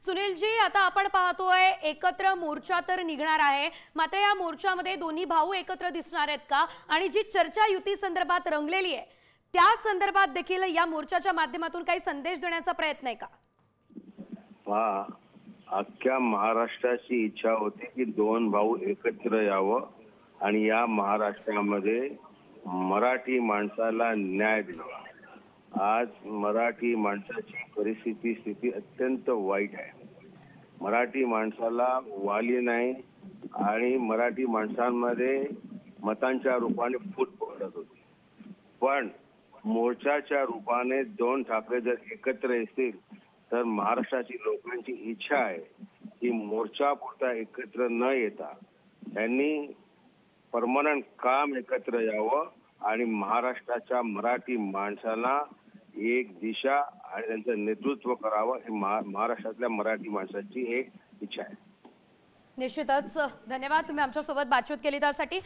सुनीलजी, आता आपण पाहतोय एकत्र मोर्चा तर निघणार आहे, मात्र या मोर्चामध्ये दोन्ही भाऊ एकत्र दिसणार आहेत का? आणि जी चर्चा युती संदर्भात रंगलेली आहे त्या संदर्भात देखील या मोर्चाच्या माध्यमातून काही संदेश देण्याचा प्रयत्न आहे का? अख्ख्या महाराष्ट्राची इच्छा होती की दोन भाऊ एकत्र यावं आणि या महाराष्ट्रामध्ये मराठी माणसाला न्याय द्यावा। आज मराठी माणसाची स्थिती अत्यंत वाईट आहे। मराठी माणसाला वाली नाही आणि मराठी माणसांमध्ये मतांच्या रूपाने फूट पडत होती। पण मोर्चाच्या रूपाने दोन ठाकरे जर एकत्र येतील तर महाराष्ट्राची लोकांची इच्छा आहे की मोर्चा पुरता एकत्र न येता त्यांनी परमनंट काम एकत्र यावं आणि महाराष्ट्राच्या मराठी माणसाला एक दिशा आणि त्यांचं नेतृत्व करावं हे महाराष्ट्रातल्या मराठी माणसाची एक इच्छा आहे। निश्चितच धन्यवाद, तुम्ही आमच्या सोबत बातचीत केली त्यासाठी।